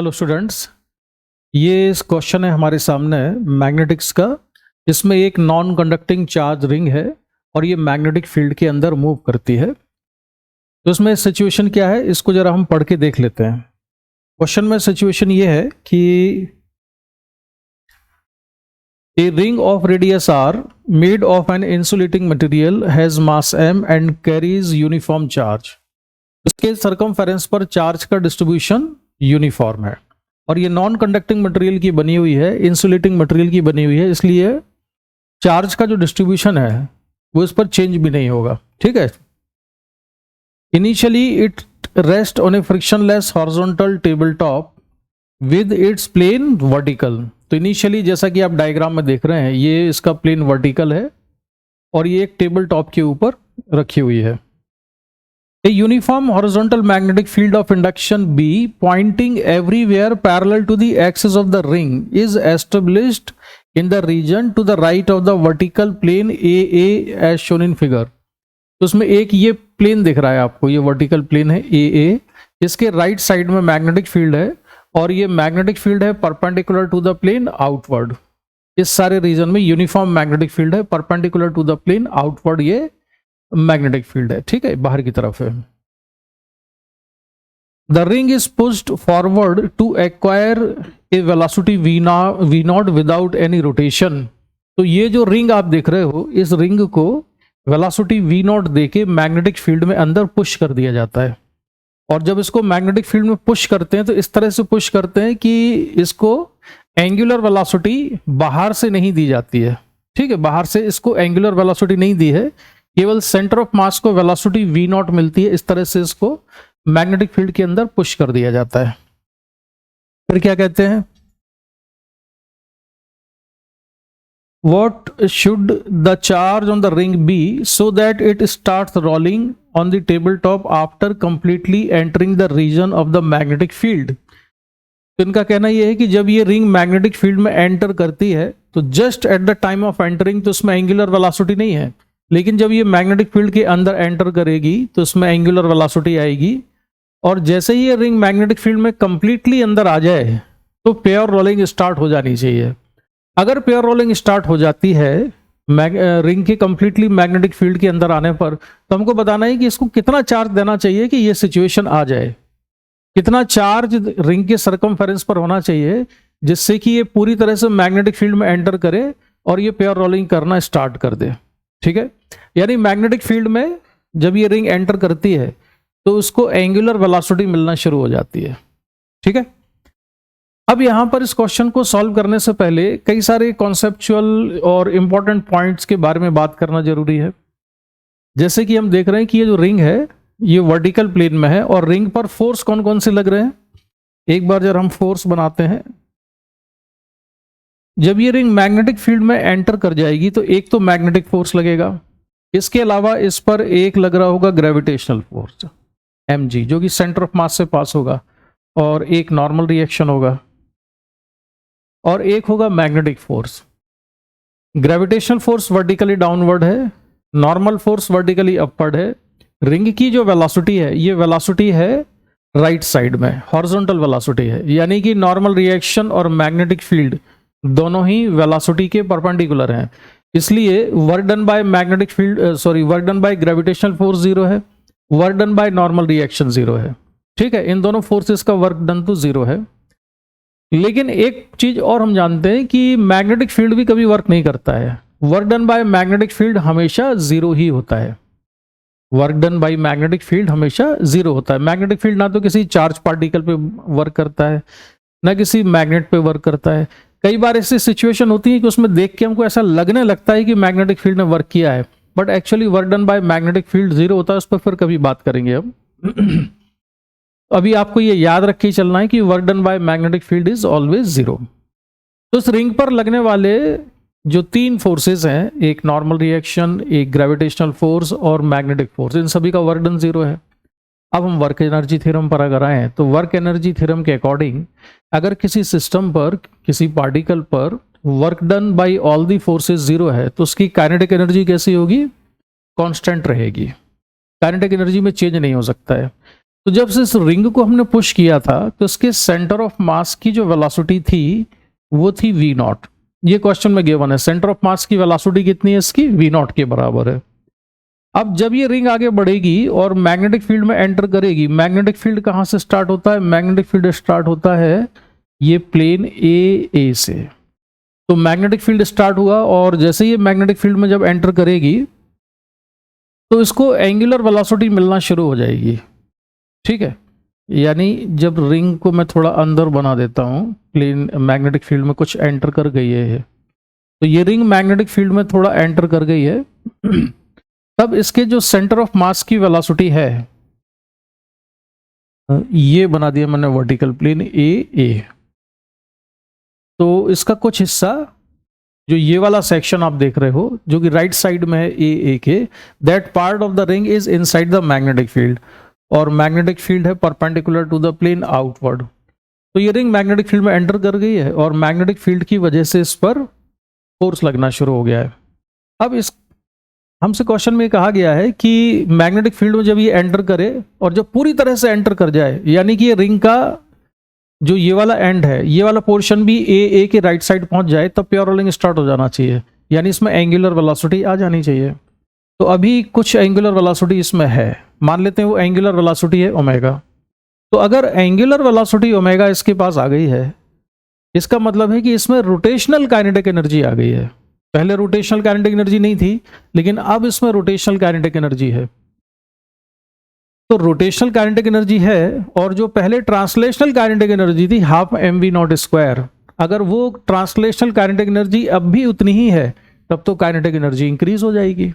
Hello students, ये इस question है हमारे सामने मैग्नेटिक्स का। इसमें एक नॉन कंडक्टिंग चार्ज रिंग है और ये मैग्नेटिक फील्ड के अंदर मूव करती है। तो इसमें सिचुएशन क्या है, इसको जरा हम पढ़ के देख लेते हैं। क्वेश्चन में सिचुएशन ये है कि a ring of radius r made of an insulating material has mass m and carries uniform charge. इसके सरकमफेरेंस पर चार्ज का डिस्ट्रीब्यूशन यूनिफॉर्म है और ये नॉन कंडक्टिंग मटेरियल की बनी हुई है, इंसुलेटिंग मटेरियल की बनी हुई है, इसलिए चार्ज का जो डिस्ट्रीब्यूशन है वो इस पर चेंज भी नहीं होगा। ठीक है। Initially it rest on a frictionless horizontal table top with its plane vertical. तो इनिशियली जैसा कि आप डायग्राम में देख रहे हैं, ये इसका प्लेन वर्टिकल है और ये एक टेबल टॉप के ऊपर रखी हुई है। A uniform horizontal magnetic field of induction B pointing everywhere parallel to the axis of the ring is established in the region to the right of the vertical plane AA as shown in figure। तो उसमें एक ये plane दिख रहा है आपको, ये vertical plane है AA, इसके राइट साइड में मैग्नेटिक फील्ड है और ये मैग्नेटिक फील्ड है perpendicular to the plane outward. इस सारे रीजन में यूनिफॉर्म मैग्नेटिक फील्ड है perpendicular to the plane outward, ये मैग्नेटिक फील्ड है। ठीक है, बाहर की तरफ है। The ring is pushed forward to acquire a velocity v nought without any rotation. तो ये जो रिंग आप देख रहे हो, इस रिंग को वेलोसिटी v नॉट देके मैग्नेटिक फील्ड में अंदर पुश कर दिया जाता है। और जब इसको मैग्नेटिक फील्ड में पुश करते हैं तो इस तरह से पुश करते हैं कि इसको एंगुलर वेलोसिटी बाहर से नहीं दी जाती है। ठीक है, बाहर से इसको एंगुलर वेलोसिटी नहीं दी है, केवल सेंटर ऑफ मास को वेलोसिटी v नॉट मिलती है। इस तरह से इसको मैग्नेटिक फील्ड के अंदर पुश कर दिया जाता है। फिर क्या कहते हैं, what should the charge on the ring be so that it starts rolling on the table top after completely entering the region of the magnetic field. तो इनका कहना यह है कि जब ये रिंग मैग्नेटिक फील्ड में एंटर करती है तो just at the time of entering तो उसमें एंगुलर वेलोसिटी नहीं है, लेकिन जब ये मैग्नेटिक फील्ड के अंदर एंटर करेगी तो इसमें एंगुलर वेलोसिटी आएगी। और जैसे ही ये रिंग मैग्नेटिक फील्ड में कंप्लीटली अंदर आ जाए तो पेयर रोलिंग स्टार्ट हो जानी चाहिए। अगर पेयर रोलिंग स्टार्ट हो जाती है रिंग के कंप्लीटली मैग्नेटिक फील्ड के अंदर आने पर, तो हमको बताना है कि इसको कितना चार्ज देना चाहिए कि ये सिचुएशन आ जाए, कितना चार्ज रिंग के सरकमफेरेंस पर होना चाहिए जिससे कि ये पूरी तरह से मैग्नेटिक फील्ड में एंटर करे और ये पेयर रोलिंग करना स्टार्ट कर दे। ठीक है, यानी मैग्नेटिक फील्ड में जब ये रिंग एंटर करती है तो उसको एंगुलर वेलोसिटी मिलना शुरू हो जाती है। ठीक है, अब यहां पर इस क्वेश्चन को सॉल्व करने से पहले कई सारे कॉन्सेप्चुअल और इंपॉर्टेंट पॉइंट्स के बारे में बात करना जरूरी है। जैसे कि हम देख रहे हैं कि ये जो रिंग है ये वर्टिकल प्लेन में है और रिंग पर फोर्स कौन कौन से लग रहे हैं। एक बार जब हम फोर्स बनाते हैं, जब ये रिंग मैग्नेटिक फील्ड में एंटर कर जाएगी तो एक तो मैग्नेटिक फोर्स लगेगा, इसके अलावा इस पर एक लग रहा होगा ग्रेविटेशनल फोर्स mg जो कि सेंटर ऑफ मास से पास होगा, और एक नॉर्मल रिएक्शन होगा और एक होगा magnetic force. Gravitational force vertically downward है, नॉर्मल फोर्स वर्टिकली अपवर्ड है। रिंग की जो वेलोसिटी है ये वेलोसिटी है राइट साइड में, हॉरिजॉन्टल वेलोसिटी है, यानी कि नॉर्मल रिएक्शन और मैग्नेटिक फील्ड दोनों ही वेलोसिटी के परपेंडिकुलर हैं। इसलिए work done by magnetic field work done by gravitational force zero है, work done by normal reaction zero है। ठीक है, इन दोनों फोर्सेस का वर्क डन तो जीरो है। लेकिन एक चीज और हम जानते हैं कि मैग्नेटिक फील्ड भी कभी वर्क नहीं करता है। Work done by magnetic field हमेशा जीरो ही होता है। Work done by magnetic field हमेशा जीरो होता है। मैग्नेटिक फील्ड ना तो किसी चार्ज पार्टिकल पे वर्क करता है ना किसी मैग्नेट पे वर्क करता है। कई बार ऐसी सिचुएशन होती है कि उसमें देख के हमको ऐसा लगने लगता है कि मैग्नेटिक फील्ड ने वर्क किया है, but actually work done by magnetic field zero होता है। उस पर फिर कभी बात करेंगे हम। अभी आपको ये याद रख के चलना है कि work done by magnetic field is always zero. तो इस रिंग पर लगने वाले जो तीन फोर्सेस हैं, एक नॉर्मल रिएक्शन, एक ग्रेविटेशनल फोर्स और मैग्नेटिक फोर्स, इन सभी का वर्क डन जीरो है। अब हम वर्क एनर्जी थ्योरम पर अगर आए तो वर्क एनर्जी थ्योरम के अकॉर्डिंग अगर किसी सिस्टम पर, किसी पार्टिकल पर work done bye all the forces zero है तो उसकी काइनेटिक एनर्जी कैसी होगी, कांस्टेंट रहेगी। काइनेटिक एनर्जी में चेंज नहीं हो सकता है। तो जब से इस रिंग को हमने पुश किया था तो इसके सेंटर ऑफ मास की जो वेलोसिटी थी वो थी v नॉट। ये क्वेश्चन में गिवन है, सेंटर ऑफ मास की वेलोसिटी कितनी है इसकी, v नॉट के बराबर है। अब जब ये रिंग आगे बढ़ेगी और मैग्नेटिक फील्ड में एंटर करेगी, मैग्नेटिक फील्ड कहाँ से स्टार्ट होता है, मैग्नेटिक फील्ड स्टार्ट होता है ये प्लेन ए से। तो मैग्नेटिक फील्ड स्टार्ट हुआ और जैसे ये मैग्नेटिक फील्ड में जब एंटर करेगी तो इसको एंगुलर वेलोसिटी मिलना शुरू हो जाएगी, ठीक है। यानी जब रिंग को मैं थोड़ा अंदर बना देता हूँ, प्लेन मैग्नेटिक फील्ड में कुछ एंटर कर गई है, तो ये रिंग मैग्नेटिक फील्ड में थोड़ा एंटर कर गई है तब इसके जो सेंटर ऑफ मास की वेलोसिटी है, ये बना दिया मैंने वर्टिकल प्लेन ए। तो इसका कुछ हिस्सा जो ये वाला सेक्शन आप देख रहे हो जो कि राइट साइड में है A K, that part of the ring is inside the magnetic field, और मैग्नेटिक फील्ड है perpendicular to the plane outward. तो ये रिंग मैग्नेटिक फील्ड में एंटर कर गई है और मैग्नेटिक फील्ड की वजह से इस पर फोर्स लगना शुरू हो गया है। अब इस हमसे क्वेश्चन में कहा गया है कि मैग्नेटिक फील्ड में जब ये एंटर करे और जब पूरी तरह से एंटर कर जाए, यानी कि ये रिंग का जो ये वाला एंड है, ये वाला पोर्शन भी ए के राइट साइड पहुंच जाए, तब प्योर रोलिंग स्टार्ट हो जाना चाहिए, यानी इसमें एंगुलर वेलोसिटी आ जानी चाहिए। तो अभी कुछ एंगुलर वेलोसिटी इसमें है, मान लेते हैं वो एंगुलर वेलोसिटी है ओमेगा। तो अगर एंगुलर वेलोसिटी ओमेगा इसके पास आ गई है, इसका मतलब है कि इसमें रोटेशनल काइनेटिक एनर्जी आ गई है। पहले रोटेशनल काइनेटिक एनर्जी नहीं थी, लेकिन अब इसमें रोटेशनल काइनेटिक एनर्जी है। तो रोटेशनल काइनेटिक एनर्जी है, और जो पहले ट्रांसलेशनल काइनेटिक एनर्जी थी half m v not square, अगर वो ट्रांसलेशनल काइनेटिक एनर्जी अब भी उतनी ही है, तब तो काइनेटिक एनर्जी इंक्रीज हो जाएगी।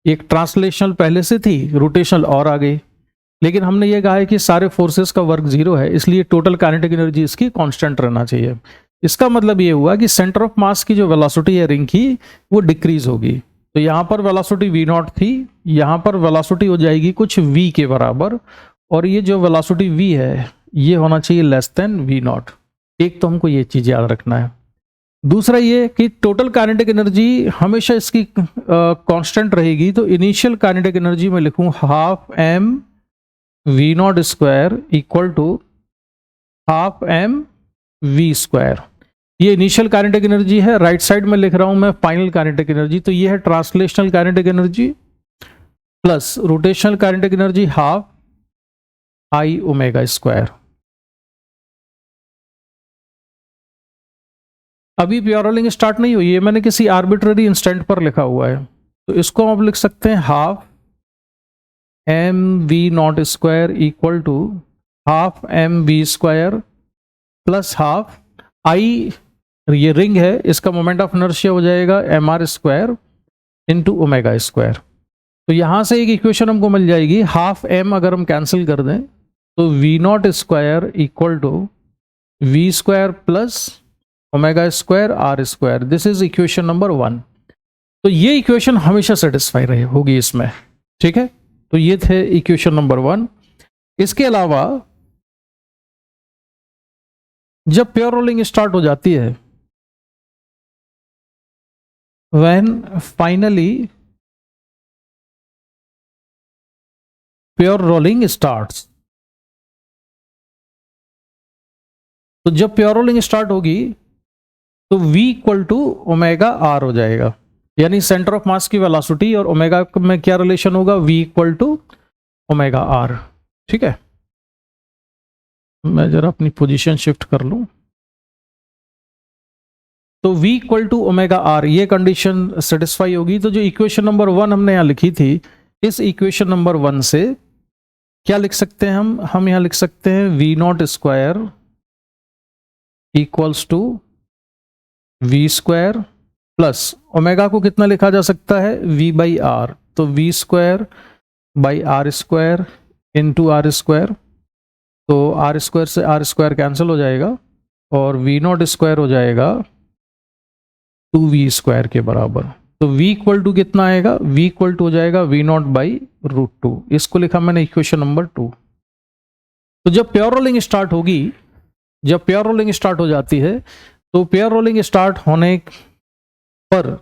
एक ट्रांसलेशनल पहले से थी, रोटेशनल और आ गई, लेकिन हमने ये कहा है कि सारे फोर्सेस का वर्क जीरो है, इसलिए टोटल काइनेटिक एनर्जी इसकी कांस्टेंट रहना चाहिए। इसका मतलब ये हुआ कि सेंटर ऑफ मास की जो वेलोसिटी है रिंग की वो डिक्रीज होगी। तो यहाँ पर वेलोसिटी v नॉट थी, यहाँ पर वेलोसिटी हो जाएगी कुछ v के बराबर, और ये जो वेलोसिटी v है ये होना चाहिए लेस देन v नॉट। एक तो हमको ये चीज याद रखना है। दूसरा ये कि टोटल काइनेटिक एनर्जी हमेशा इसकी कांस्टेंट रहेगी, तो इनिशियल काइनेटिक एनर्जी में लिखूं half m v nought square equal to half m v square. ये इनिशियल काइनेटिक एनर्जी है, राइट साइड में लिख रहा हूं मैं फाइनल काइनेटिक एनर्जी। तो ये है translational kinetic energy plus rotational kinetic energy half I omega square. अभी प्योर रोलिंग स्टार्ट नहीं हुई है, मैंने किसी आर्बिट्ररी इंस्टेंट पर लिखा हुआ है, तो इसको हम लिख सकते हैं half m v not square equal to half m v square plus half I, ये रिंग है, इसका मोमेंट ऑफ इनर्शिया हो जाएगा m r square into omega square. तो यहां से एक इक्वेशन हमको मिल जाएगी, हाफ एम अगर हम कैंसिल कर दें तो v not square equal to we square plus omega square are square. This is equation number 1। तो ये इक्वेशन हमेशा सेटिस्फाई रही होगी इसमें, ठीक है। तो ये थे इक्वेशन नंबर 1। इसके अलावा जब प्योर रोलिंग स्टार्ट हो जाती है, when finally pure rolling starts, तो जब प्योर रोलिंग स्टार्ट होगी तो v equal to omega r हो जाएगा, यानी सेंटर ऑफ मास की वेलोसिटी और ओमेगा में क्या रिलेशन होगा, v equal to omega r, ठीक है। मैं जरा अपनी पोजीशन शिफ्ट कर लूं, तो v equal to omega r, ये कंडीशन सेटिस्फाई होगी। तो जो इक्वेशन नंबर 1 हमने यहाँ लिखी थी, इस इक्वेशन नंबर 1 से क्या लिख सकते हैं हम यहाँ लिख सकते हैं v nought square equals to we square plus omega को कितना लिखा जा सकता है, v बाई आर, तो v square by r square into r square. तो आर स्क्वायर से आर स्क्वायर कैंसिल हो जाएगा और v नॉट स्क्वायर हो जाएगा 2v स्क्वायर के बराबर। तो v इक्वल टू कितना आएगा, v इक्वल टू हो जाएगा v नॉट बाई रूट 2। इसको लिखा मैंने इक्वेशन नंबर 2। तो जब प्योर रोलिंग स्टार्ट होगी, जब प्योर रोलिंग स्टार्ट हो जाती है, तो प्योर रोलिंग स्टार्ट होने पर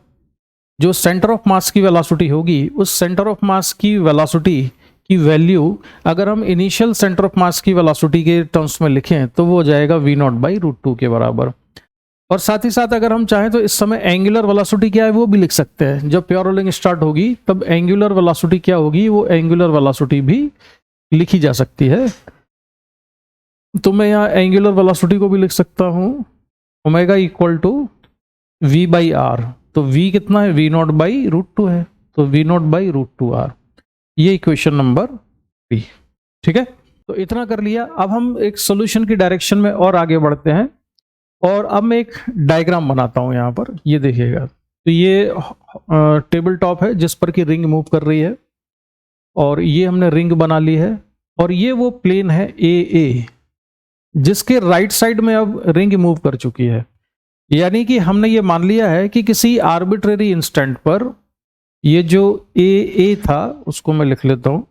जो सेंटर ऑफ मास की वेलोसिटी होगी, उस सेंटर ऑफ मास की वेलोसिटी की वैल्यू अगर हम इनिशियल सेंटर ऑफ मास की वेलोसिटी के टर्म्स में लिखें तो वो हो जाएगा v0/√2 के बराबर। और साथ ही साथ अगर हम चाहें तो इस समय एंगुलर वेलोसिटी क्या है वो भी लिख सकते हैं। जब प्योर रोलिंग स्टार्ट होगी तब एंगुलर वेलोसिटी क्या होगी, वो एंगुलर वेलोसिटी भी लिखी जा सकती है। तो मैं यहाँ एंगुलर वेलोसिटी को भी लिख सकता हूँ ओमेगा इक्वल टू v/r। तो v कितना है, v0/√2 है, तो v0/√2r। ये इक्वेशन नंबर 3। ठीक है, तो इतना कर लिया। अब हम एक सॉल्यूशन की डायरेक्शन में और आगे बढ़ते हैं, और अब मैं एक डायग्राम बनाता हूं यहाँ पर, ये देखिएगा। तो ये टेबल टॉप है जिस पर कि रिंग मूव कर रही है, और ये हमने रिंग बना ली है, और ये वो प्लेन है ए जिसके राइट साइड में अब रिंग मूव कर चुकी है। यानी कि हमने ये मान लिया है कि किसी आर्बिट्रेरी इंस्टेंट पर ये जो ए था उसको मैं लिख लेता हूं,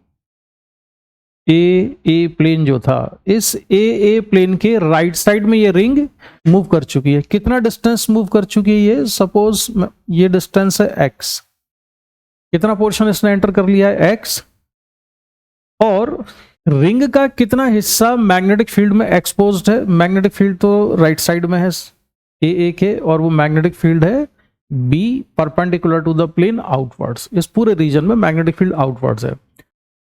ए प्लेन जो था, इस ए प्लेन के राइट साइड में ये रिंग मूव कर चुकी है। कितना डिस्टेंस मूव कर चुकी है ये, सपोज ये डिस्टेंस है x, कितना पोर्शन इसने एंटर कर लिया है x, और रिंग का कितना हिस्सा मैग्नेटिक फील्ड में एक्सपोज्ड है। मैग्नेटिक फील्ड तो राइट साइड में है ए के, और वो मैग्नेटिक फील्ड है B perpendicular to the plane outwards. इस पूरे रीजन में मैग्नेटिक फील्ड आउटवर्ड्स है।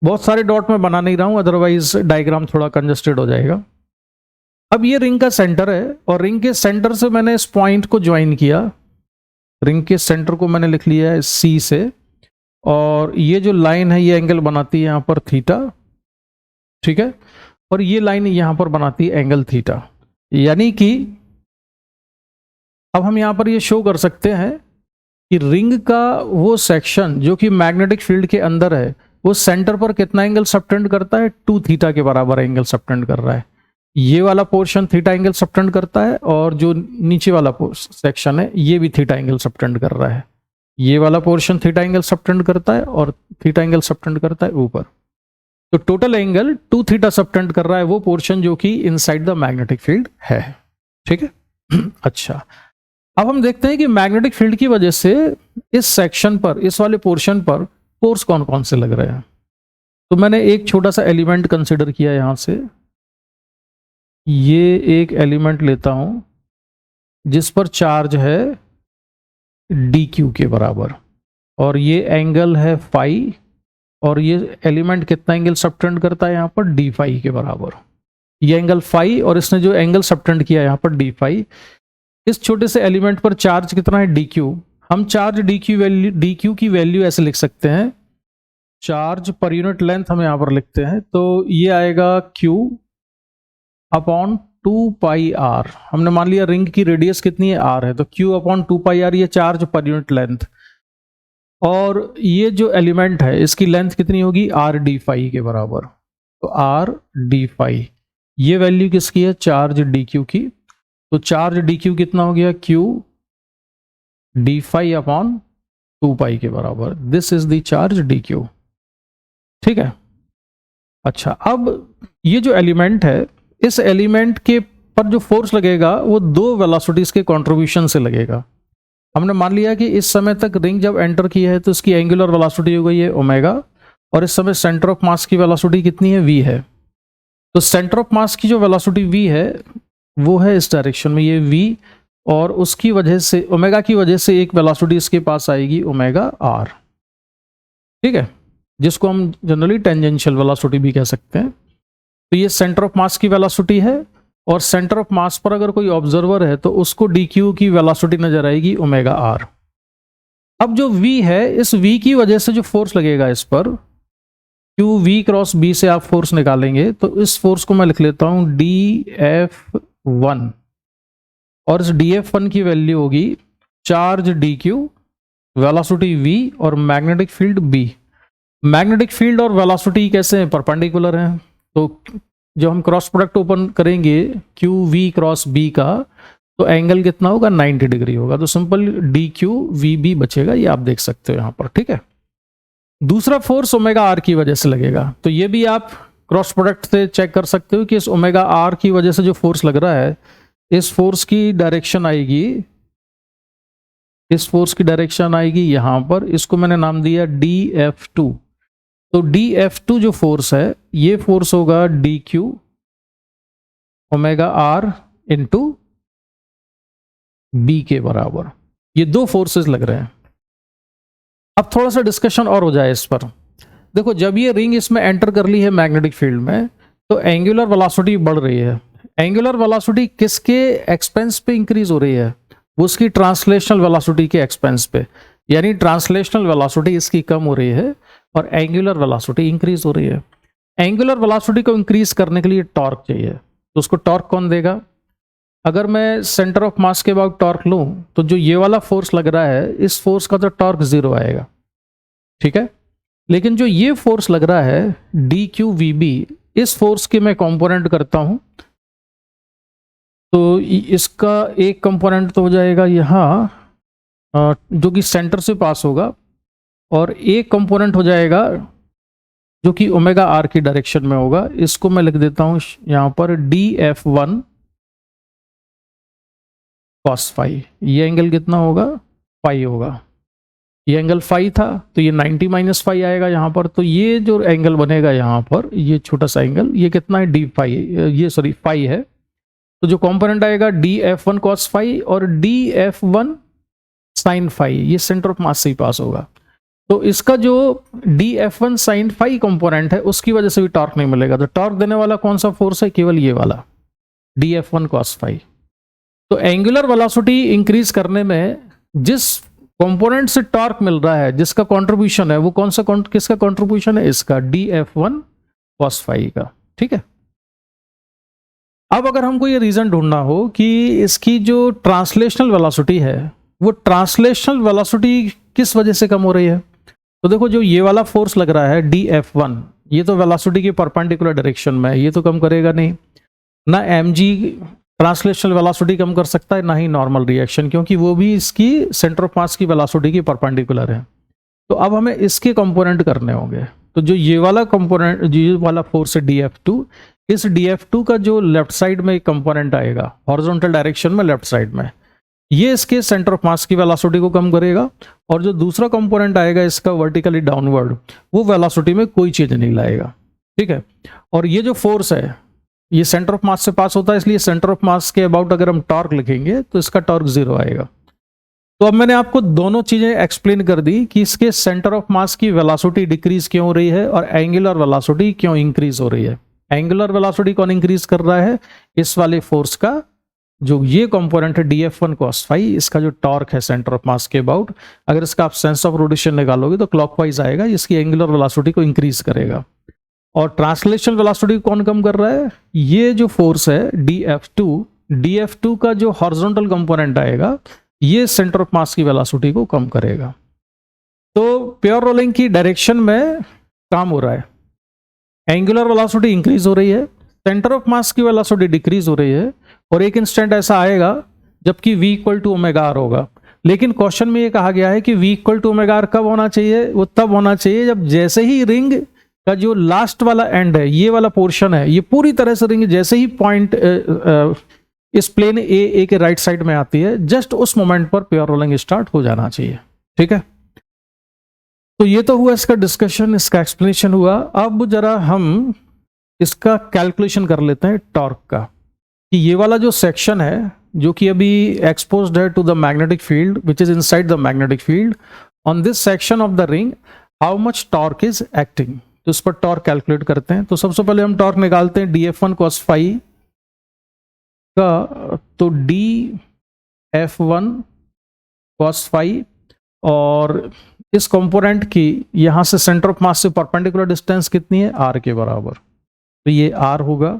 बहुत सारे डॉट में बना नहीं रहा हूं, अदरवाइज डायग्राम थोड़ा कंजस्टेड हो जाएगा। अब ये रिंग का सेंटर है, और रिंग के सेंटर से मैंने इस पॉइंट को ज्वाइन किया। रिंग के सेंटर को मैंने लिख लिया है C से, और ये जो लाइन है ये एंगल बनाती है यहां पर थीटा। ठीक है, और ये लाइन यहां पर बनाती है एंगल थीटा। यानी कि अब हम यहां पर ये शो कर सकते हैं कि रिंग का वो सेक्शन जो कि मैग्नेटिक फील्ड के अंदर है, वो सेंटर पर कितना एंगल सबटेंड करता है, 2 थीटा के बराबर एंगल सबटेंड कर रहा है। ये वाला पोर्शन थीटा एंगल सबटेंड करता है, और जो नीचे वाला सेक्शन है ये भी थीटा एंगल सबटेंड कर रहा है। ये वाला पोर्शन थीटा एंगल सबटेंड करता है, और थीटा एंगल सबटेंड करता है ऊपर। तो टोटल एंगल 2 थीटा सबटेंड कर रहा है वो पोर्शन जो कि इनसाइड द मैग्नेटिक फील्ड है। ठीक है अच्छा, अब हम देखते हैं कि मैग्नेटिक फील्ड की वजह से इस सेक्शन पर, इस वाले पोर्शन पर फोर्स कौन कौन से लग रहे हैं। तो मैंने एक छोटा सा एलिमेंट कंसिडर किया यहां से। ये एक एलिमेंट लेता हूं जिस पर चार्ज है dq के बराबर, और ये एंगल है फाई, और ये एलिमेंट कितना एंगल सबटेंड करता है यहां पर d फाई के बराबर। ये एंगल फाई, और इसने जो एंगल सबटेंड किया यहां पर d फाई। इस छोटे से एलिमेंट पर चार्ज कितना है dq। हम चार्ज dq की वैल्यू ऐसे लिख सकते हैं, चार्ज पर यूनिट लेंथ हम यहां पर लिखते हैं, तो ये आएगा q अपॉन 2πr। हमने मान लिया रिंग की रेडियस कितनी है, r है, तो q अपॉन 2πr ये चार्ज पर यूनिट लेंथ। और ये जो एलिमेंट है इसकी लेंथ कितनी होगी, r d फाई के बराबर। तो r d फाई ये वैल्यू किसकी है, चार्ज dq की। तो चार्ज dq कितना हो गया, q d फाई अपॉन 2π के बराबर। This is the charge dq। ठीक है अच्छा, अब ये जो एलिमेंट है, इस एलिमेंट के पर जो फोर्स लगेगा वो 2 वेलोसिटीज के कंट्रीब्यूशन से लगेगा। हमने मान लिया कि इस समय तक रिंग जब एंटर की है तो इसकी एंगुलर वेलोसिटी हो गई है ओमेगा, और इस समय सेंटर ऑफ मास की वेलोसिटी कितनी है, v है। तो सेंटर ऑफ मास की जो वेलोसिटी v है वो है इस डायरेक्शन में, ये v, और उसकी वजह से ओमेगा की वजह से एक वेलोसिटी इसके पास आएगी ओमेगा r। ठीक है, जिसको हम जनरली टेंजेंशियल वेलोसिटी भी कह सकते हैं। तो ये सेंटर ऑफ मास की वेलोसिटी है, और सेंटर ऑफ मास पर अगर कोई ऑब्जर्वर है तो उसको dq की वेलोसिटी नजर आएगी ओमेगा r। अब जो v है, इस v की वजह से जो फोर्स लगेगा इस पर, qv क्रॉस b से आप फोर्स निकालेंगे, तो इस फोर्स को मैं लिख लेता हूं dF1, और इस dF1 की वैल्यू होगी चार्ज dq, वेलोसिटी v, और magnetic field b। Magnetic field और वेलोसिटी कैसे हैं, परपेंडिकुलर हैं। तो जब हम क्रॉस प्रोडक्ट ओपन करेंगे qv क्रॉस b का, तो एंगल कितना होगा, 90 डिग्री होगा। तो सिंपल dqvb बचेगा, ये आप देख सकते हो यहां पर। ठीक है, दूसरा फोर्स ओमेगा r की वजह से लगेगा। तो ये भी आप क्रॉस प्रोडक्ट से चेक कर सकते हो कि इस ओमेगा r की वजह से जो फोर्स लग रहा है, इस फोर्स की डायरेक्शन आएगी, इस फोर्स की डायरेक्शन आएगी यहां पर। इसको मैंने नाम दिया dF2। तो dF2 जो फोर्स है ये फोर्स होगा dq omega r into B के बराबर। ये दो फोर्सेस लग रहे हैं। अब थोड़ा सा डिस्कशन और हो जाए इस पर। देखो, जब ये रिंग इसमें एंटर कर ली है मैग्नेटिक फील्ड में, तो एंगुलर वेलोसिटी बढ़ रही है। एंगुलर वेलोसिटी किसके एक्सपेंस पे इंक्रीज हो रही है? वो उसकी ट्रांसलेशनल वेलोसिटी के एक्सपेंस पे। यानी ट्रांसलेशनल वेलोसिटी इसकी कम हो रही है और एंगुलर वेलोसिटी इंक्रीज हो रही है। एंगुलर वेलोसिटी को इंक्रीज करने के लिए टॉर्क चाहिए, तो उसको टॉर्क कौन देगा? अगर मैं सेंटर ऑफ मास के अबाउट टॉर्क लूं, तो जो ये वाला फोर्स लग रहा है, इस फोर्स का तो टॉर्क 0 आएगा, ठीक है। लेकिन जो ये फोर्स लग रहा है dQVB, इस फोर्स के मैं कंपोनेंट करता हूं, तो इसका एक कंपोनेंट तो हो जाएगा यहाँ जो कि सेंटर से पास होगा, और एक कंपोनेंट हो जाएगा जो कि ओमेगा आर की डायरेक्शन में होगा। इसको मैं लिख देता हूं यहां पर dF1 cos फाई। ये एंगल कितना होगा? फाई होगा। ये एंगल फाई था, तो ये 90 माइनस फाई आएगा यहाँ पर। तो ये जो एंगल बनेगा यहाँ पर, ये छोटा सा एंगल, ये कितना है? डी फाई, ये सॉरी फाई है। तो जो कंपोनेंट आएगा dF1 cos फाई और dF1 sin फाई, ये सेंटर ऑफ मास से ही पास होगा। तो इसका जो dF1 sin फाई कंपोनेंट है, उसकी वजह से भी टॉर्क नहीं मिलेगा। तो टॉर्क देने वाला कौन सा फोर्स है? केवल ये वाला dF1 cos फाई। तो एंगुलर वेलोसिटी इंक्रीज करने में जिस कंपोनेंट से टॉर्क मिल रहा है, जिसका कंट्रीब्यूशन है, वो कौन सा किसका कंट्रीब्यूशन है? इसका dF1 cos फाई का, ठीक है। अब अगर हमको ये रीजन ढूंढना हो कि इसकी जो ट्रांसलेशनल वेलोसिटी है, वो ट्रांसलेशनल वेलोसिटी किस वजह से कम हो रही है, तो देखो, जो ये वाला फोर्स लग रहा है dF1, ये तो वेलोसिटी की परपेंडिकुलर डायरेक्शन में है, ये तो कम करेगा नहीं ना। mg ट्रांसलेशनल वेलोसिटी कम कर सकता है, ना ही नॉर्मल रिएक्शन, क्योंकि वो भी इसकी सेंटर ऑफ मास की वेलोसिटी की परपेंडिकुलर है। तो अब हमें इसके कंपोनेंट करने होंगे। तो जो ये वाला कंपोनेंट, ये वाला फोर्स है dF2, इस dF2 का जो लेफ्ट साइड में एक कंपोनेंट आएगा, हॉरिजॉन्टल डायरेक्शन में लेफ्ट साइड में, ये इसके सेंटर ऑफ मास की वेलोसिटी को कम करेगा। और जो दूसरा कंपोनेंट आएगा इसका वर्टिकली डाउनवर्ड, वो वेलोसिटी में कोई चेंज नहीं लाएगा, ठीक है। और ये जो फोर्स है, ये सेंटर ऑफ मास से पास होता है, इसलिए सेंटर ऑफ मास के अबाउट अगर हम टॉर्क लिखेंगे तो इसका टॉर्क 0 आएगा। तो अब मैंने आपको दोनों चीजें एक्सप्लेन कर दी कि इसके सेंटर ऑफ मास की वेलोसिटी डिक्रीज क्यों हो रही है और एंगुलर वेलोसिटी क्यों इंक्रीज हो रही है। एंगुलर वेलोसिटी कौन इंक्रीज कर रहा है? इस वाले फोर्स का जो ये कंपोनेंट है dF1 cos फाई, इसका जो टॉर्क है सेंटर ऑफ मास के अबाउट, अगर इसका आप सेंस ऑफ रोटेशन निकालोगे तो क्लॉकवाइज आएगा, इसकी एंगुलर वेलोसिटी को इंक्रीज करेगा। और ट्रांसलेशनल वेलोसिटी कौन कम कर रहा है? ये जो फोर्स है dF2 का जो हॉरिजॉन्टल कंपोनेंट आएगा, ये सेंटर ऑफ मास की वेलोसिटी को कम करेगा। तो प्योर रोलिंग की डायरेक्शन में काम हो रहा है, एंगुलर वेलोसिटी इंक्रीज हो रही है, सेंटर ऑफ मास की वेलोसिटी डिक्रीज हो रही है, और एक इंस्टेंट ऐसा आएगा जबकि v equal to omega r होगा। लेकिन क्वेश्चन में ये कहा गया है कि v equal to omega r कब होना चाहिए? वो तब होना चाहिए जब जैसे ही रिंग का जो लास्ट वाला एंड है, ये वाला पोर्शन है, ये पूरी तरह से रिंग जैसे ही पॉइंट इस प्लेन ए के राइट साइड में आती है, जस्ट उस मोमेंट पर प्योर रोलिंग स्टार्ट हो जाना चाहिए, ठीक है। तो ये तो हुआ इसका डिस्कशन, इसका एक्सप्लेनेशन हुआ। अब जरा हम इसका कैलकुलेशन कर लेते हैं टॉर्क का, कि ये वाला जो सेक्शन है जो कि अभी एक्सपोज्ड है to the magnetic field which is inside the magnetic field, on this section of the ring how much torque is acting. तो इस पर टॉर्क कैलकुलेट करते हैं। तो सबसे पहले हम टॉर्क निकालते हैं dF1 cos फाई का, तो dF1 cos फाई, और इस कंपोनेंट की यहां से सेंटर ऑफ मास से परपेंडिकुलर डिस्टेंस कितनी है? r के बराबर, तो ये r होगा।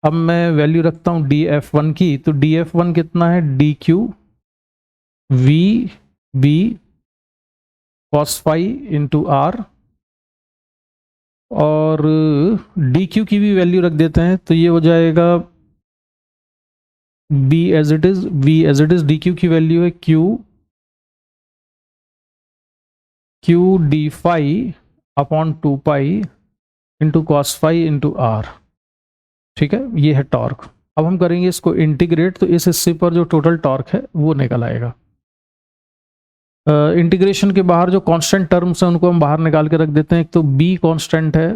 अब मैं वैल्यू रखता हूं dF1 की, तो dF1 कितना है? dQ VB cos phi into r, और dQ की भी वैल्यू रख देते हैं, तो ये हो जाएगा B as it is, V as it is, dQ की वैल्यू है Q d phi upon 2 pi into cos phi into r, ठीक है। ये है टॉर्क। अब हम करेंगे इसको इंटीग्रेट, तो इस हिस्से पर जो टोटल टॉर्क है वो निकल आएगा। इंटीग्रेशन के बाहर जो कांस्टेंट टर्म्स हैं उनको हम बाहर निकाल के रख देते हैं। एक तो b कांस्टेंट है,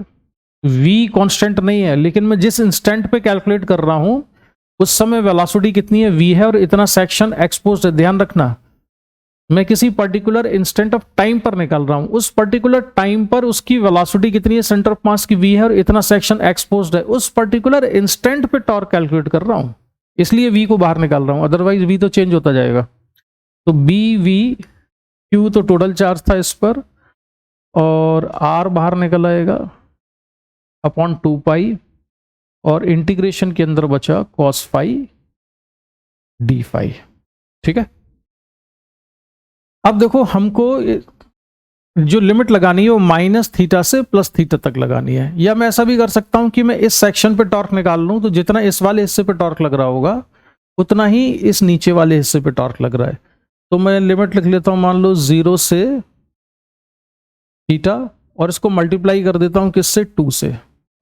v कांस्टेंट नहीं है, लेकिन मैं जिस इंस्टेंट पे कैलकुलेट कर रहा हूं उस समय वेलोसिटी कितनी है, v है, और इतना सेक्शन एक्सपोज्ड है। ध्यान रखना, मैं किसी पर्टिकुलर इंस्टेंट ऑफ टाइम पर निकाल रहा हूं, उस पर्टिकुलर टाइम पर उसकी वेलोसिटी कितनी है, सेंटर ऑफ मास की v है और इतना सेक्शन एक्सपोज्ड है। उस पर्टिकुलर इंस्टेंट पे टॉर्क कैलकुलेट कर रहा हूं, इसलिए v को बाहर निकाल रहा हूं, अदरवाइज v तो चेंज होता जाएगा। तो b v q तो टोटल चार्ज था इस पर, और r बाहर निकल आएगा अपॉन 2 पाई, और इंटीग्रेशन के अंदर बचा cos फाई डी फाई। ठीक है, अब देखो हमको जो लिमिट लगानी है वो माइनस थीटा से प्लस थीटा तक लगानी है। या मैं ऐसा भी कर सकता हूं कि मैं इस सेक्शन पे टॉर्क निकाल लूं, तो जितना इस वाले हिस्से पे टॉर्क लग रहा होगा उतना ही इस नीचे वाले हिस्से पे टॉर्क लग रहा है। तो मैं लिमिट लिख लेता हूं, मान लो 0 से थीटा, और इसको मल्टीप्लाई कर देता हूं किससे, 2 से,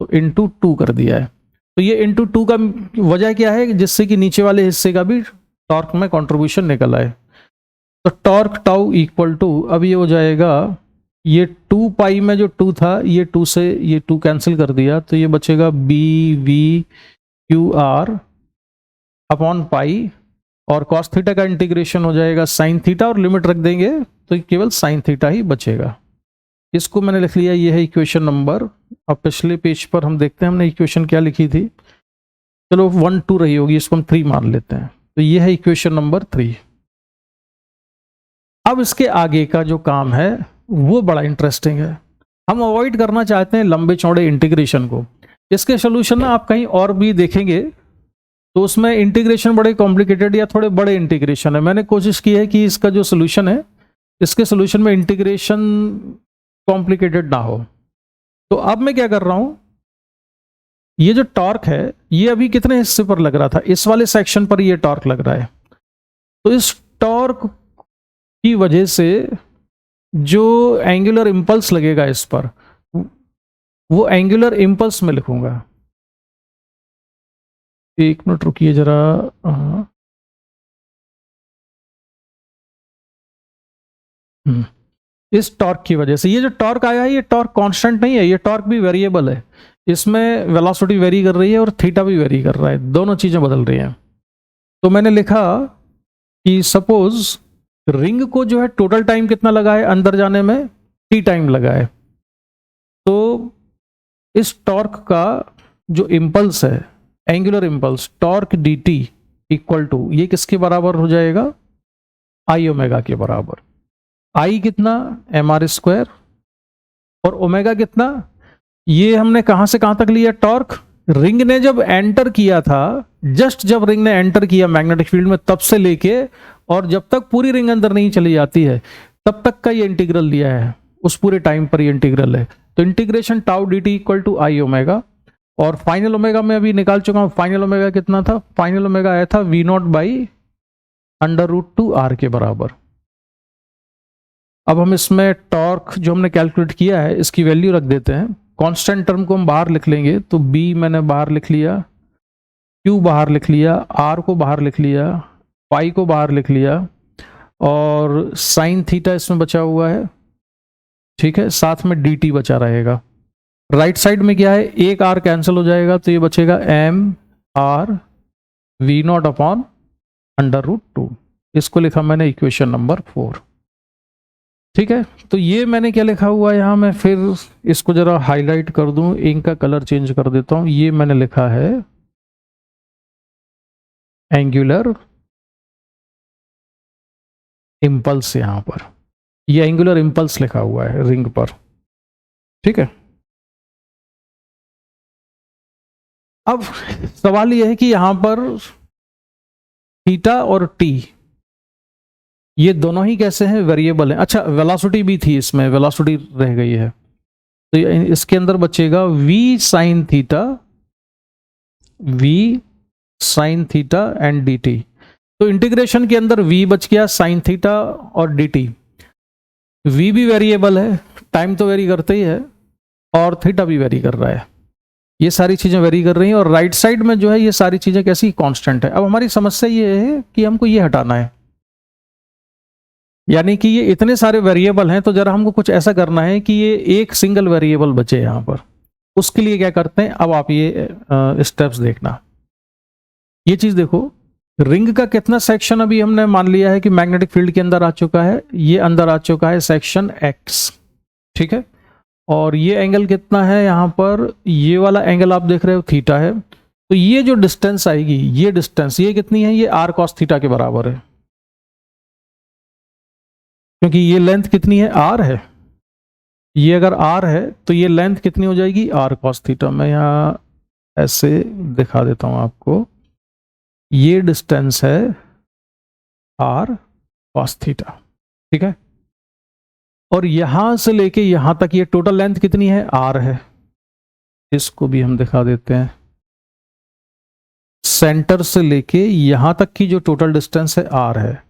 तो इंटू 2 कर दिया है। तो ये इंटू 2 का वजह क्या है, जिससे कि नीचे वाले हिस्से का भी टॉर्क में कॉन्ट्रीब्यूशन निकल आए। तो टॉर्क टाउ इक्वल टू, अब ये हो जाएगा, ये 2 पाई में जो 2 था, ये 2 से ये 2 कैंसिल कर दिया, तो ये बचेगा B V Q R upon pi, और कॉस थीटा का इंटीग्रेशन हो जाएगा साइन थीटा, और लिमिट रख देंगे तो केवल साइन थीटा ही बचेगा। इसको मैंने लिख लिया, ये है इक्वेशन नंबर। अब पिछले पेज पर हम देखते हैं हमने इक्वेशन क्या लिखी थी, चलो 1 2 रही होगी, इसको हम 3 मान लेते हैं। तो ये है इक्वेशन नंबर 3। अब इसके आगे का जो काम है वो बड़ा इंटरेस्टिंग है। हम अवॉइड करना चाहते हैं लंबे चौड़े इंटीग्रेशन को। इसके सोल्यूशन ना आप कहीं और भी देखेंगे तो उसमें इंटीग्रेशन बड़े कॉम्प्लिकेटेड या थोड़े बड़े इंटीग्रेशन है। मैंने कोशिश की है कि इसका जो सोल्यूशन है, इसके सोल्यूशन में इंटीग्रेशन कॉम्प्लिकेटेड ना हो। तो अब मैं क्या कर रहा हूं, ये जो टॉर्क है ये अभी कितने हिस्से पर लग रहा था, इस वाले सेक्शन पर ये टॉर्क लग रहा है। तो इस टॉर्क की वजह से जो एंगुलर इंपल्स लगेगा इस पर, वो एंगुलर इंपल्स में लिखूंगा। एक मिनट रुकिए जरा। इस टॉर्क की वजह से ये जो टॉर्क आया है, ये टॉर्क कांस्टेंट नहीं है, ये टॉर्क भी वेरिएबल है। इसमें वेलोसिटी वेरी कर रही है और थीटा भी वेरी कर रहा है, दोनों चीजें बदल रही हैं। तो मैंने लिखा कि सपोज रिंग को जो है टोटल टाइम कितना लगा है अंदर जाने में, t टाइम लगा है। तो इस टॉर्क का जो इंपल्स है, angular impulse, torque dt equal to, ये किसके बराबर हो जाएगा, आई ओमेगा के बराबर। आई कितना, mr स्क्वायर, और ओमेगा कितना, ये हमने कहां से कहां तक लिया, टॉर्क रिंग ने जब एंटर किया था, जस्ट जब रिंग ने एंटर किया मैग्नेटिक फील्ड में, तब से लेके और जब तक पूरी रिंग अंदर नहीं चली जाती है तब तक का ये इंटीग्रल लिया है, उस पूरे टाइम पर ये इंटीग्रल है। तो integration tau dt equal to I omega, और फाइनल ओमेगा में अभी निकाल चुका हूं। फाइनल ओमेगा कितना था, फाइनल ओमेगा आया था v नॉट बाई √2r के बराबर। अब हम इसमें टॉर्क जो हमने कैलकुलेट किया है इसकी वैल्यू रख देते हैं। कांस्टेंट टर्म को हम बाहर लिख लेंगे, तो b मैंने बाहर लिख लिया, q बाहर लिख लिया, r को बाहर लिख लिया, पाई को बाहर लिख लिया, और साइन थीटा इसमें बचा हुआ है। ठीक है, साथ में dt बचा रहेगा। राइट साइड में क्या है, एक r कैंसिल हो जाएगा, तो ये बचेगा mr v नॉट अपॉन √2। इसको लिखा मैंने इक्वेशन नंबर 4। ठीक है, तो ये मैंने क्या लिखा हुआ है यहां, मैं फिर इसको जरा हाईलाइट कर दूं, इंक का कलर चेंज कर देता हूं। ये मैंने लिखा है एंगुलर इंपल्स, यहां पर ये एंगुलर इंपल्स लिखा हुआ है रिंग पर। ठीक है, अब सवाल यह है कि यहां पर थीटा और टी ये दोनों ही कैसे हैं, वेरिएबल हैं। अच्छा, वेलोसिटी भी थी इसमें, वेलोसिटी रह गई है, तो इसके अंदर बचेगा v sine theta, v sine theta and dt। तो इंटीग्रेशन के अंदर v बच गया, साइन थीटा और dt। v भी वेरिएबल है, टाइम तो वेरी करते ही है, और थीटा भी वेरी कर रहा है, ये सारी चीजें वेरी कर रही हैं। और राइट साइड में जो है ये सारी चीजें कैसी, कांस्टेंट है। अब हमारी समस्या ये है कि हमको ये हटाना है। यानी कि ये इतने सारे वेरिएबल हैं, तो जरा हमको कुछ ऐसा करना है कि ये एक सिंगल वेरिएबल बचे यहाँ पर। उसके लिए क्या करते हैं, अब आप ये स्टेप्स देखना। ये चीज देखो, रिंग का कितना सेक्शन अभी हमने मान लिया है कि मैग्नेटिक फील्ड के अंदर आ चुका है, ये अंदर आ चुका है सेक्शन एक्स, ठीक है। और ये एंगल कितना है यहाँ पर, ये वाला एंगल आप देख रहे हो थीटा है। तो ये जो डिस्टेंस आएगी, ये डिस्टेंस ये कितनी है, ये आर कॉस थीटा के बराबर है, क्योंकि ये लेंथ कितनी है, आर है। ये अगर आर है तो ये लेंथ कितनी हो जाएगी, आर कॉस थीटा। मैं यहाँ ऐसे दिखा देता हूं आपको, ये डिस्टेंस है आर कॉस थीटा, ठीक है। और यहां से लेके यहां तक ये टोटल लेंथ कितनी है, आर है। इसको भी हम दिखा देते हैं। सेंटर से लेके यहां तक की जो टोटल डिस्टेंस है, आर है।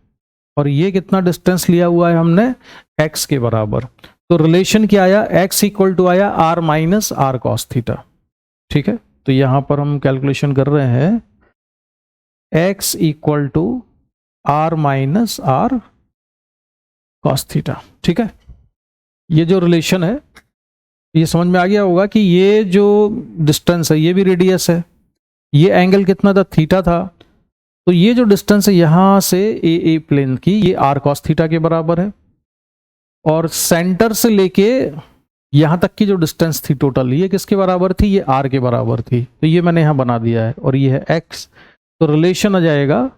और ये कितना डिस्टेंस लिया हुआ है हमने, एक्स के बराबर। तो रिलेशन क्या आया, एक्स इक्वल टू आया R minus R cos theta, ठीक है। तो यहां पर हम कैलकुलेशन कर रहे हैं, X equal to R minus R cos theta, ठीक है। ये जो रिलेशन है, ये समझ में आ गया होगा कि ये जो डिस्टेंस है, ये भी रेडियस है, ये एंगल कितना था, थीटा था। तो ये जो डिस्टेंस है यहां से ए प्लेन की, ये आर कॉस थीटा के बराबर है। और सेंटर से लेके यहां तक की जो डिस्टेंस थी टोटल, ये किसके बराबर थी, ये आर के बराबर थी। तो ये मैंने यहां बना दिया है, और ये है एक्स। तो रिलेशन आ जाएगा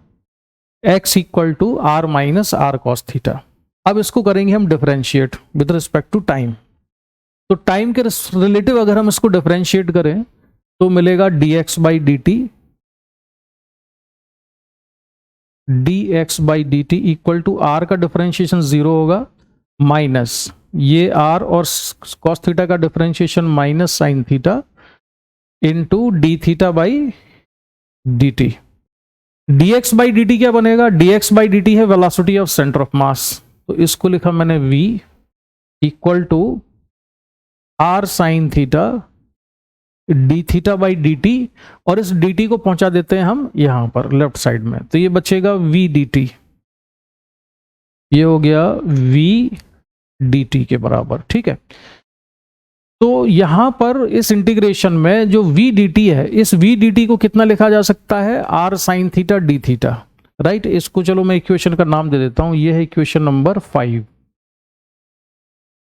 X equal to R minus R cos theta. अब इसको करेंगे हम differentiate with respect to time. तो टाइम के रिलेटिव अगर हम इसको डिफरेंशिएट करें तो मिलेगा dx by D T, dx by D T equal to R का डिफरेंशिएशन 0 होगा, माइनस ये आर और कॉस थीटा का differentiation minus sine theta into D theta by D T. dx by D T क्या बनेगा, dx बाई डी टी है velocity of centre of mass. तो इसको लिखा मैंने v equal to R sine theta D theta by D T, और इस D T को पहुंचा देते हैं हम यहां पर लेफ्ट साइड में। तो ये बचेगा v डी टी, ये हो गया v डी टी के बराबर, ठीक है। तो यहां पर इस इंटीग्रेशन में जो v डी टी है, इस v डी टी को कितना लिखा जा सकता है, r sine theta D theta, right. इसको चलो मैं इक्वेशन का नाम दे देता हूं, ये है इक्वेशन नंबर 5।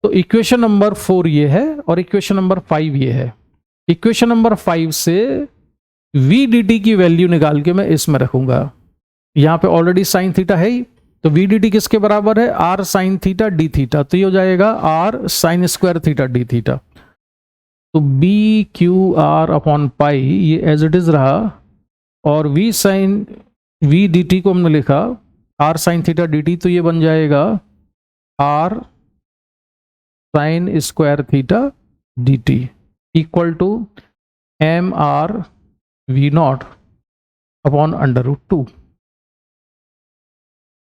तो इक्वेशन नंबर 4 ये है और इक्वेशन नंबर 5 ये है। इक्वेशन नंबर 5 से v डी टी की वैल्यू निकाल के मैं इसमें रखूंगा। यहां पे ऑलरेडी साइन थीटा है ही, तो v डी टी किसके बराबर है, r sine theta D theta. तो ये हो जाएगा r sine square theta D theta. तो B Q R upon pi ये एज इट इज रहा, और v sine v D T को हमने लिखा r sine theta D T, तो ये बन जाएगा r sine square theta D T equal to M R V naught upon under root 2,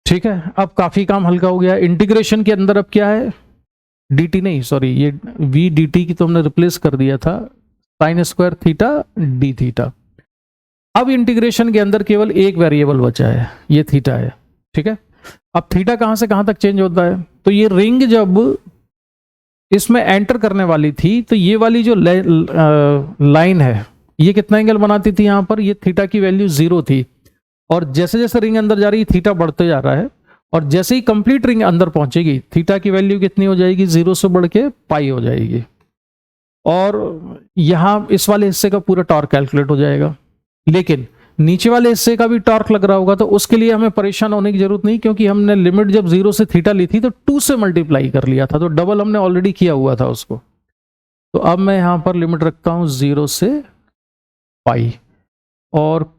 ठीक है। अब काफी काम हल्का हो गया। इंटीग्रेशन के अंदर अब क्या है, dt नहीं, सॉरी, ये v dt की तो हमने रिप्लेस कर दिया था sign square theta D theta. अब इंटीग्रेशन के अंदर केवल एक वेरिएबल बचा है, ये थीटा है, ठीक है। अब थीटा कहां से कहां तक चेंज होता है, तो ये रिंग जब इसमें एंटर करने वाली थी, तो ये वाली जो लाइन है, ये कितना एंगल बनाती थी, यहां पर ये थीटा की वैल्यू 0 थी। और जैसे जैसे रिंग अंदर जा रही है, थीटा बढ़ते जा रहा है, और जैसे ही कंप्लीट रिंग अंदर पहुंचेगी, थीटा की वैल्यू कितनी हो जाएगी, 0 से बढ़ के पाई हो जाएगी। और यहां इस वाले हिस्से का पूरा टॉर्क कैलकुलेट हो जाएगा। लेकिन नीचे वाले हिस्से का भी टॉर्क लग रहा होगा, तो उसके लिए हमें परेशान होने की जरूरत नहीं, क्योंकि हमने लिमिट जब 0 से थीटा ली थी तो 2 से मल्टीप्लाई कर लिया था, तो डबल हमने ऑलरेडी किया हुआ था उसको। तो अब मैं यहां पर लिमिट रखता हूं 0 से पाई, और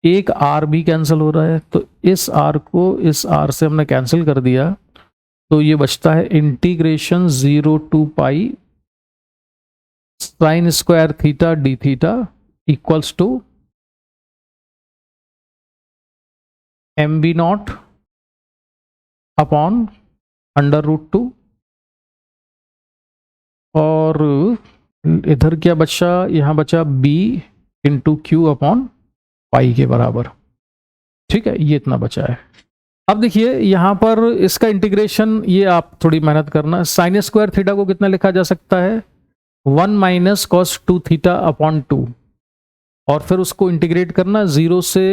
एक आर भी कैंसिल हो रहा है, तो इस आर को इस आर से हमने कैंसिल कर दिया। तो ये बचता है integration 0 to pi sine square theta D theta equals to M B naught upon under root 2, और इधर क्या बचा, यहां बचा b into Q upon pi के बराबर, ठीक है। ये इतना बचा है। अब देखिए यहाँ पर इसका इंटीग्रेशन, ये आप थोड़ी मेहनत करना। साइन स्क्वायर थीटा को कितना लिखा जा सकता है, 1 माइनस कॉस 2 थीटा अपॉन 2, और फिर उसको इंटीग्रेट करना 0 से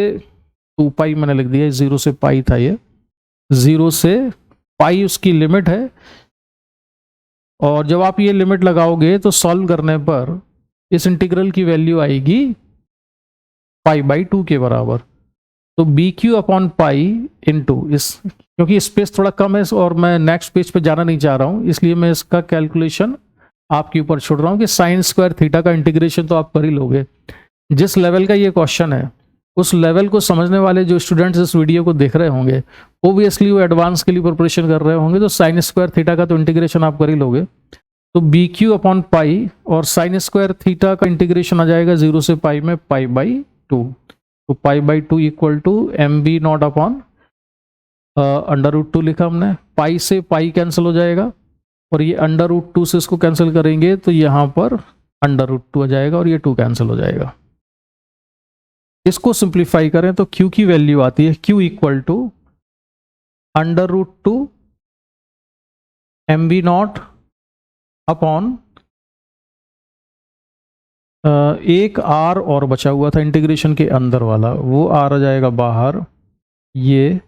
2 पाई, मैंने लिख दिया 0 से पाई था, ये 0 से पाई उसकी लिमिट है। और जब आप ये लिमिट लगाओगे तो सॉल्व करने पर इस इंटीग्रल की वैल्यू आएगी पाई बाई 2 के बराबर। तो B Q upon pi into इस, क्योंकि स्पेस थोड़ा कम है और मैं नेक्स्ट पेज पे जाना नहीं चाह रहा हूँ, इसलिए मैं इसका कैलकुलेशन आपके ऊपर छोड़ रहा हूँ कि साइन स्क्वायर थीटा का इंटीग्रेशन तो आप कर ही लोगे। जिस लेवल का ये क्वेश्चन है उस लेवल को समझने वाले जो स्टूडेंट्स इस वीडियो को देख रहे होंगे, ओबियसली वो एडवांस के लिए प्रिपरेशन कर रहे होंगे, तो साइन स्क्वायर थीटा का तो इंटीग्रेशन आप कर ही लोगे। तो बी क्यू अपॉन पाई और साइन स्क्वायर थीटा का इंटीग्रेशन आ जाएगा 0 से पाई में पाई बाई 2। तो pi by 2 equal to M B naught upon under root 2 लिखा हमने। पाई से पाई कैंसिल हो जाएगा और ये अंडर रूट 2 से इसको कैंसिल करेंगे तो यहाँ पर अंडर रूट 2 आ जाएगा और ये 2 कैंसिल हो जाएगा। इसको सिंप्लीफाई करें तो Q की वैल्यू आती है Q equal to under root 2 M B naught upon एक आर और बचा हुआ था इंटीग्रेशन के अंदर वाला, वो आर आ जाएगा बाहर, ये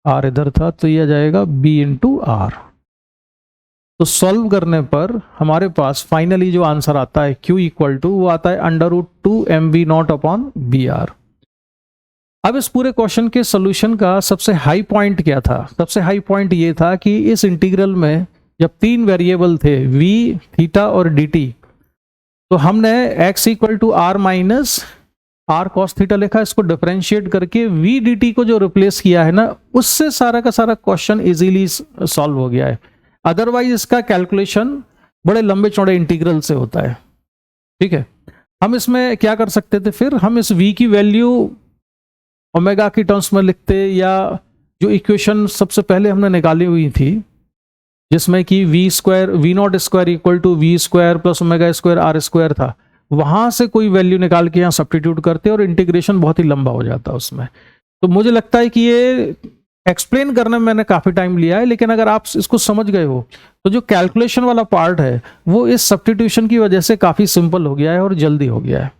आर इधर था, तो ये आ जाएगा बी इंटू आर। तो सॉल्व करने पर हमारे पास फाइनली जो आंसर आता है Q इक्वल टू, वो आता है under root 2 M B naught upon B R. अब इस पूरे क्वेश्चन के सोल्यूशन का सबसे हाई पॉइंट क्या था? सबसे हाई पॉइंट ये था कि इस इंटीग्रल में जब 3 वेरिएबल थे v, थीटा और dt, तो हमने x equal to R minus R cos theta लिखा, इसको डिफरेंशिएट करके v dt को जो रिप्लेस किया है ना, उससे सारा का सारा क्वेश्चन इजीली सॉल्व हो गया है। अदरवाइज इसका कैलकुलेशन बड़े लंबे चौड़े इंटीग्रल से होता है। ठीक है, हम इसमें क्या कर सकते थे, फिर हम इस v की वैल्यू ओमेगा की टर्म्स में लिखते, या जो इक्वेशन सबसे पहले हमने निकाली हुई थी जिसमें कि V square V not square equal to we square plus omega square are square था, वहां से कोई वैल्यू निकाल के यहाँ सब्स्टिट्यूट करते और इंटीग्रेशन बहुत ही लंबा हो जाता उसमें। तो मुझे लगता है कि ये एक्सप्लेन करने में मैंने काफी टाइम लिया है, लेकिन अगर आप इसको समझ गए हो तो जो कैलकुलेशन वाला पार्ट है वो इस सब्स्टिट्यूशन की वजह से काफी सिंपल हो गया है और जल्दी हो गया है।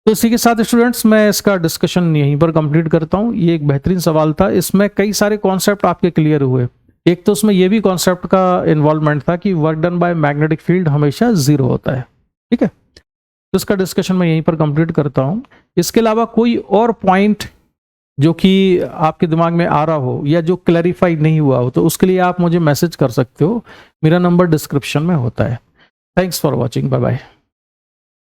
तो इसी के साथ स्टूडेंट्स मैं इसका डिस्कशन यहीं पर कंप्लीट करता हूँ। ये एक बेहतरीन सवाल था, इसमें कई सारे कॉन्सेप्ट आपके क्लियर हुए। एक तो उसमें ये भी कॉन्सेप्ट का इन्वॉल्वमेंट था कि work done by magnetic field हमेशा 0 होता है। ठीक है, तो इसका डिस्कशन मैं यहीं पर कंप्लीट करता हूँ। इसके अलावा कोई और पॉइंट जो कि आपके दिमाग में आ रहा हो या जो क्लैरिफाई नहीं हुआ हो, तो उसके लिए आप मुझे मैसेज कर सकते हो, मेरा नंबर डिस्क्रिप्शन में होता है। Thanks for watching, bye bye.